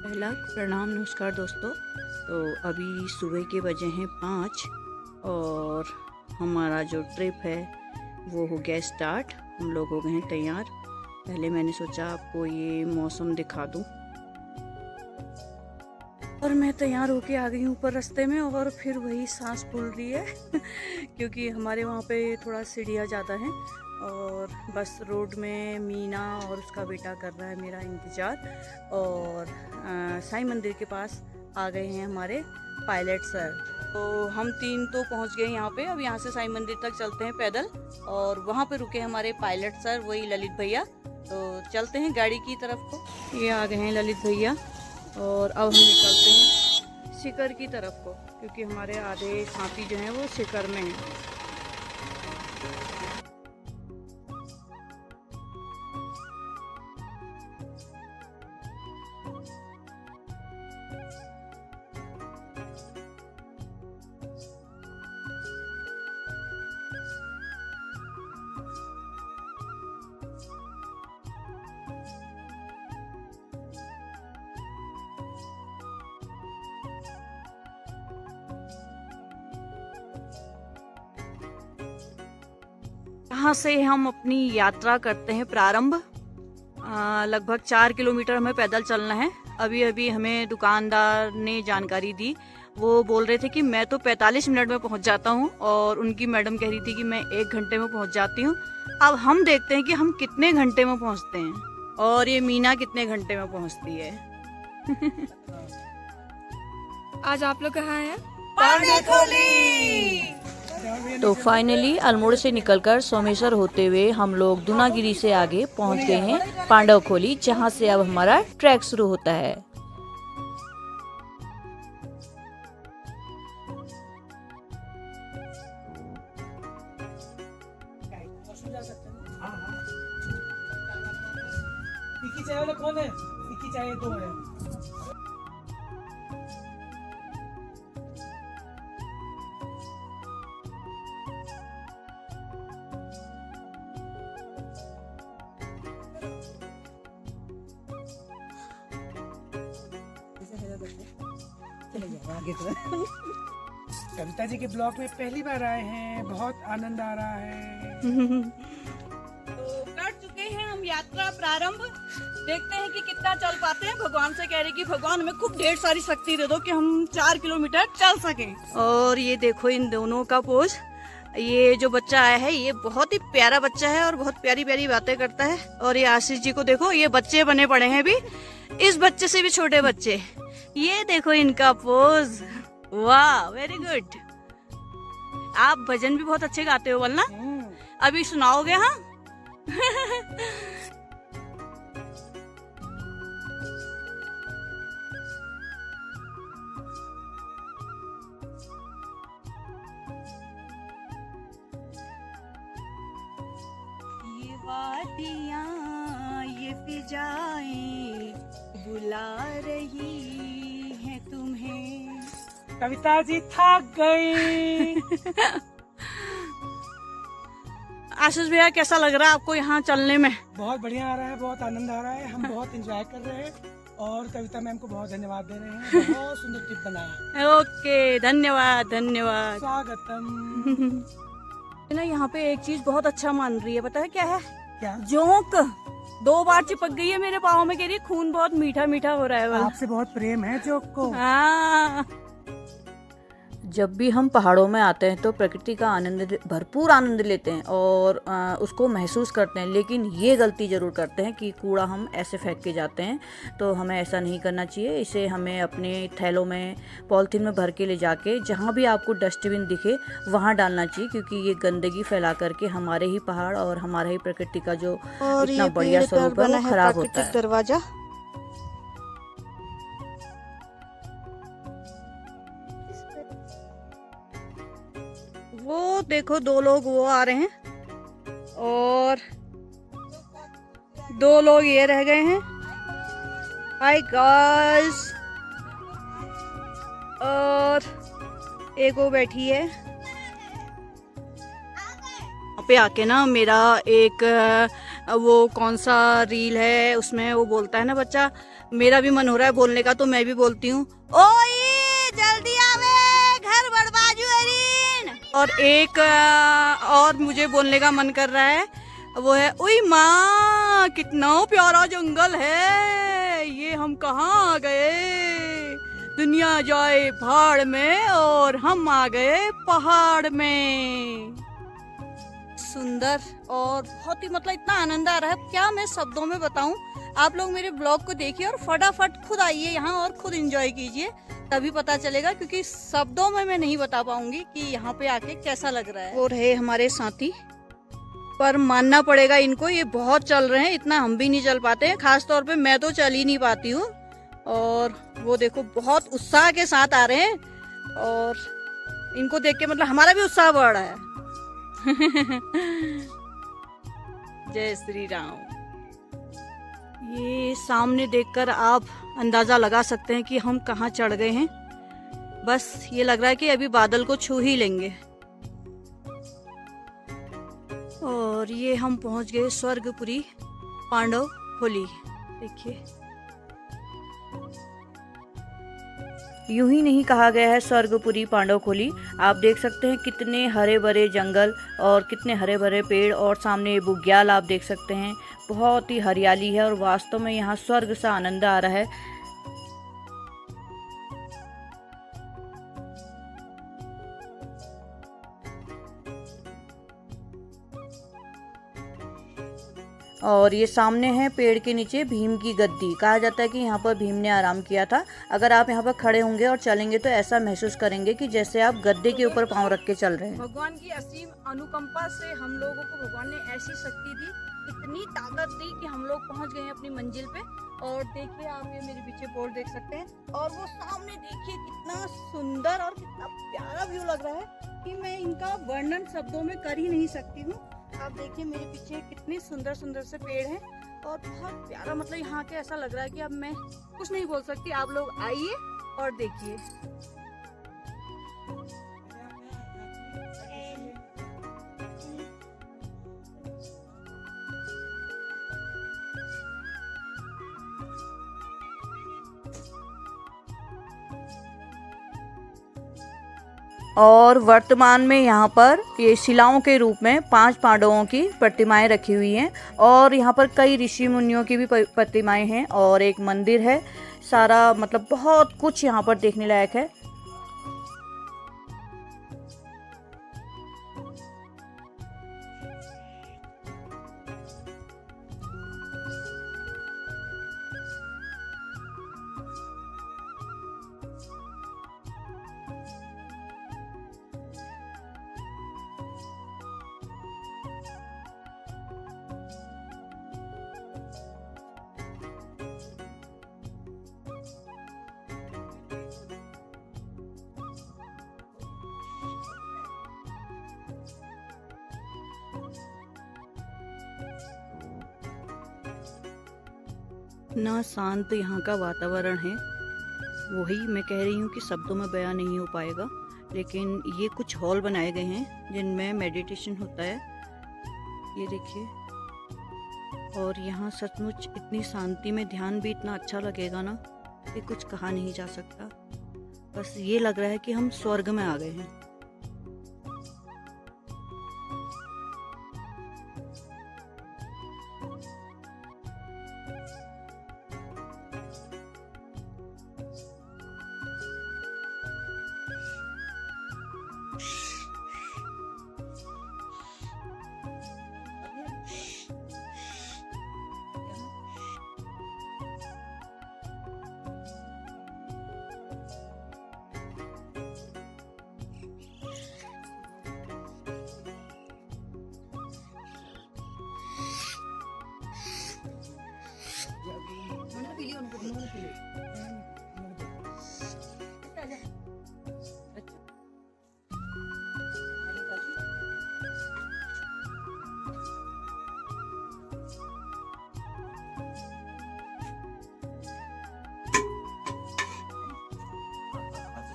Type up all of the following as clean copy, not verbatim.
पहला प्रणाम नमस्कार दोस्तों। तो अभी सुबह के बजे हैं 5 और हमारा जो ट्रिप है वो हो गया स्टार्ट। हम लोग हो गए हैं तैयार। पहले मैंने सोचा आपको ये मौसम दिखा दूं और मैं तैयार होके आ गई हूँ ऊपर रास्ते में और फिर वही सांस फूल रही है क्योंकि हमारे वहाँ पे थोड़ा सीढ़ियाँ ज़्यादा हैं और बस रोड में मीना और उसका बेटा कर रहा है मेरा इंतज़ार। और साईं मंदिर के पास आ गए हैं हमारे पायलट सर। तो हम तीन तो पहुंच गए यहाँ पे। अब यहाँ से साईं मंदिर तक चलते हैं पैदल और वहाँ पे रुके हमारे पायलट सर, वही ललित भैया। तो चलते हैं गाड़ी की तरफ को। ये आ गए हैं ललित भैया और अब हम निकलते हैं शिखर की तरफ को, क्योंकि हमारे आधे साथी जो हैं वो शिखर में हैं। यहाँ से हम अपनी यात्रा करते हैं प्रारंभ। लगभग 4 किलोमीटर हमें पैदल चलना है। अभी अभी हमें दुकानदार ने जानकारी दी। वो बोल रहे थे कि मैं तो 45 मिनट में पहुंच जाता हूं और उनकी मैडम कह रही थी कि मैं 1 घंटे में पहुंच जाती हूं। अब हम देखते हैं कि हम कितने घंटे में पहुंचते हैं और ये मीना कितने घंटे में पहुंचती है। आज आप लोग कहाँ हैं? तो फाइनली अल्मोड़ से निकलकर सोमेश्वर होते हुए हम लोग दूनागिरी से आगे पहुंच गए हैं पांडवखोली, जहां से अब हमारा ट्रैक शुरू होता है। चाय वाला कौन है? चाय तो है। कविता जी के ब्लॉग में पहली बार आए हैं, बहुत आनंद आ रहा है। तो कर चुके हैं हम यात्रा प्रारंभ। देखते हैं कि कितना चल पाते हैं। भगवान से कह रहे कि भगवान हमें खूब ढेर सारी शक्ति दे दो कि हम 4 किलोमीटर चल सकें। और ये देखो इन दोनों का पोज। ये जो बच्चा आया है ये बहुत ही प्यारा बच्चा है और बहुत प्यारी प्यारी बातें करता है। और ये आशीष जी को देखो, ये बच्चे बने पड़े हैं अभी, इस बच्चे से भी छोटे बच्चे। ये देखो इनका पोज। वाह, वेरी गुड। आप भजन भी बहुत अच्छे गाते हो बोलना, अभी सुनाओगे? हाँ। ये वादियाँ ये फिजाएं बुला रही हैं तुम्हें। कविता जी थक गई। आशीष भैया कैसा लग रहा है आपको यहाँ चलने में? बहुत बढ़िया आ रहा है, बहुत आनंद आ रहा है। हम बहुत एंजॉय कर रहे हैं और कविता मैम को बहुत धन्यवाद दे रहे हैं। बहुत सुंदर ट्रिप बनाया है। ओके, धन्यवाद धन्यवाद। स्वागतम। ना यहाँ पे एक चीज बहुत अच्छा मान रही है, पता है क्या है? क्या? जोंक 2 बार चिपक गई है मेरे पाँव में, कह रही खून बहुत मीठा मीठा हो रहा है वाला। आपसे बहुत प्रेम है जोक को। हाँ। जब भी हम पहाड़ों में आते हैं तो प्रकृति का भरपूर आनंद लेते हैं और उसको महसूस करते हैं, लेकिन ये गलती ज़रूर करते हैं कि कूड़ा हम ऐसे फेंक के जाते हैं। तो हमें ऐसा नहीं करना चाहिए। इसे हमें अपने थैलों में पॉलिथीन में भर के ले जाके जहाँ भी आपको डस्टबिन दिखे वहाँ डालना चाहिए, क्योंकि ये गंदगी फैला करके हमारे ही पहाड़ और हमारे ही प्रकृति का जो इतना बढ़िया स्वरूप है वो खराब होता है। दरवाजा वो देखो, 2 लोग वो आ रहे हैं और 2 लोग ये रह गए हैं। Hi guys. और एक वो बैठी है। पे आके ना मेरा एक वो कौन सा रील है उसमें वो बोलता है ना बच्चा, मेरा भी मन हो रहा है बोलने का, तो मैं भी बोलती हूँ, ओए जल्दी आवे घर बड़बाजू अरीन। और एक और मुझे बोलने का मन कर रहा है, वो है, ओई माँ कितना प्यारा जंगल है, ये हम कहाँ आ गए, दुनिया जाए भाड़ में और हम आ गए पहाड़ में। सुंदर और बहुत ही मतलब इतना आनंद आ रहा है, क्या मैं शब्दों में बताऊं। आप लोग मेरे ब्लॉग को देखिए और फटाफट खुद आइए यहाँ और खुद एंजॉय कीजिए, तभी पता चलेगा, क्योंकि शब्दों में मैं नहीं बता पाऊंगी कि यहाँ पे आके कैसा लग रहा है। और है हमारे साथी, पर मानना पड़ेगा इनको, ये बहुत चल रहे हैं, इतना हम भी नहीं चल पाते हैं, खास तौर पे मैं तो चल ही नहीं पाती हूँ। और वो देखो बहुत उत्साह के साथ आ रहे हैं, और इनको देख के मतलब हमारा भी उत्साह बढ़ रहा है। जय श्री राम। ये सामने देखकर आप अंदाजा लगा सकते हैं कि हम कहाँ चढ़ गए हैं। बस ये लग रहा है कि अभी बादल को छू ही लेंगे। और ये हम पहुंच गए स्वर्गपुरी पांडव खोली। देखिए, यूं ही नहीं कहा गया है स्वर्गपुरी पांडव खोली। आप देख सकते हैं कितने हरे भरे जंगल और कितने हरे भरे पेड़, और सामने बुग्याल आप देख सकते हैं, बहुत ही हरियाली है और वास्तव में यहाँ स्वर्ग सा आनंद आ रहा है। और ये सामने है पेड़ के नीचे भीम की गद्दी। कहा जाता है कि यहाँ पर भीम ने आराम किया था। अगर आप यहाँ पर खड़े होंगे और चलेंगे तो ऐसा महसूस करेंगे कि जैसे आप गद्दे के ऊपर पांव रख के चल रहे हैं। भगवान की असीम अनुकंपा से हम लोगों को भगवान ने ऐसी शक्ति दी, इतनी ताकत दी कि हम लोग पहुँच गए हैं अपनी मंजिल पे। और देखिए, आप ये मेरे पीछे बोर्ड देख सकते हैं, और वो सामने देखिए कितना सुंदर और कितना प्यारा व्यू लग रहा है कि मैं इनका वर्णन शब्दों में कर ही नहीं सकती हूँ। आप देखिए मेरे पीछे कितने सुंदर सुंदर से पेड़ हैं और बहुत प्यारा, मतलब यहाँ के ऐसा लग रहा है कि अब मैं कुछ नहीं बोल सकती। आप लोग आइए और देखिए। और वर्तमान में यहाँ पर ये शिलाओं के रूप में 5 पांडवों की प्रतिमाएं रखी हुई हैं, और यहाँ पर कई ऋषि मुनियों की भी प्रतिमाएं हैं, और एक मंदिर है। सारा मतलब बहुत कुछ यहाँ पर देखने लायक है। इतना शांत यहाँ का वातावरण है, वही मैं कह रही हूँ कि शब्दों में बयां नहीं हो पाएगा। लेकिन ये कुछ हॉल बनाए गए हैं जिनमें मेडिटेशन होता है, ये देखिए। और यहाँ सचमुच इतनी शांति में ध्यान भी इतना अच्छा लगेगा ना कि कुछ कहा नहीं जा सकता। बस ये लग रहा है कि हम स्वर्ग में आ गए हैं।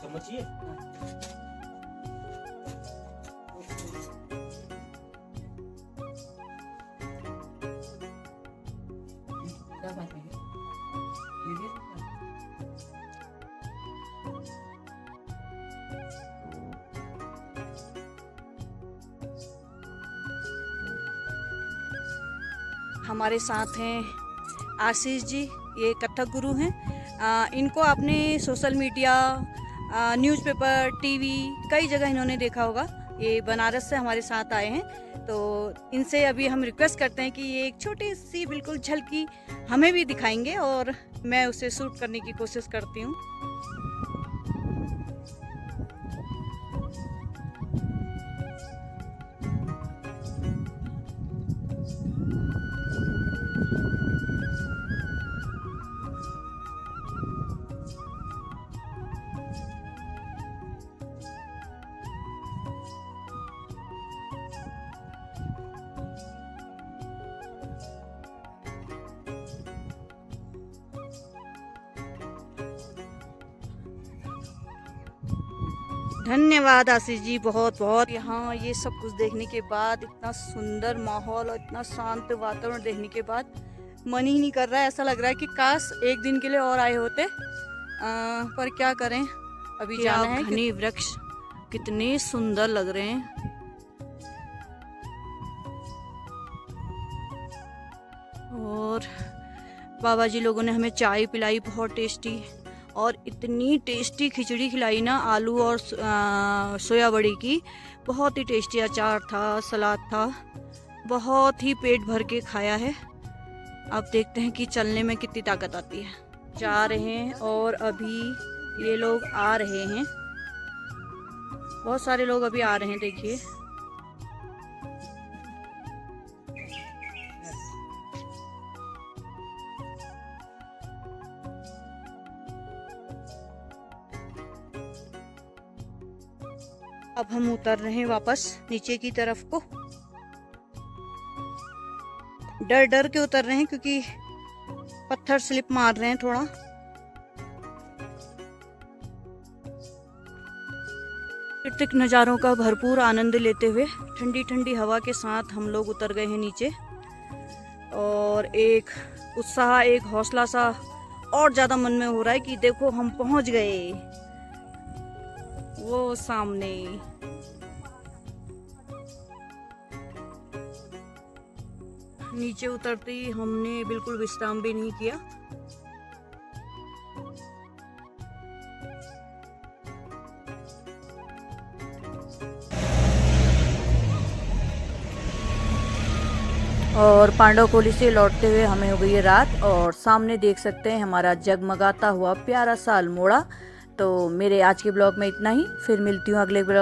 समझिए क्या बात है? हमारे साथ हैं आशीष जी, ये कथक गुरु हैं। इनको आपने सोशल मीडिया, न्यूज़पेपर, टीवी कई जगह इन्होंने देखा होगा। ये बनारस से हमारे साथ आए हैं, तो इनसे अभी हम रिक्वेस्ट करते हैं कि ये एक छोटी सी बिल्कुल झलकी हमें भी दिखाएंगे और मैं उसे शूट करने की कोशिश करती हूँ। धन्यवाद आशीष जी, बहुत बहुत। यहाँ ये सब कुछ देखने के बाद, इतना सुंदर माहौल और इतना शांत वातावरण देखने के बाद मन ही नहीं कर रहा है। ऐसा लग रहा है कि काश एक दिन के लिए और आए होते, पर क्या करें, अभी जाना है। घने वृक्ष कितने सुंदर लग रहे हैं। और बाबा जी लोगों ने हमें चाय पिलाई बहुत टेस्टी, और इतनी टेस्टी खिचड़ी खिलाई ना, आलू और सोया बड़ी की। बहुत ही टेस्टी अचार था, सलाद था, बहुत ही पेट भर के खाया है। अब देखते हैं कि चलने में कितनी ताकत आती है। जा रहे हैं और अभी ये लोग आ रहे हैं, बहुत सारे लोग अभी आ रहे हैं, देखिए। अब हम उतर रहे हैं वापस नीचे की तरफ को। डर डर के उतर रहे हैं क्योंकि पत्थर स्लिप मार रहे हैं थोड़ा। प्राकृतिक नज़ारों का भरपूर आनंद लेते हुए ठंडी ठंडी हवा के साथ हम लोग उतर गए हैं नीचे, और एक उत्साह, एक हौसला सा और ज़्यादा मन में हो रहा है कि देखो हम पहुंच गए वो सामने। नीचे उतरते ही हमने बिल्कुल विश्राम भी नहीं किया। और पांडव कोली से लौटते हुए हमें हो गई है रात, और सामने देख सकते हैं हमारा जगमगाता हुआ प्यारा सा अल्मोड़ा। तो मेरे आज के ब्लॉग में इतना ही, फिर मिलती हूँ अगले ब्लॉग।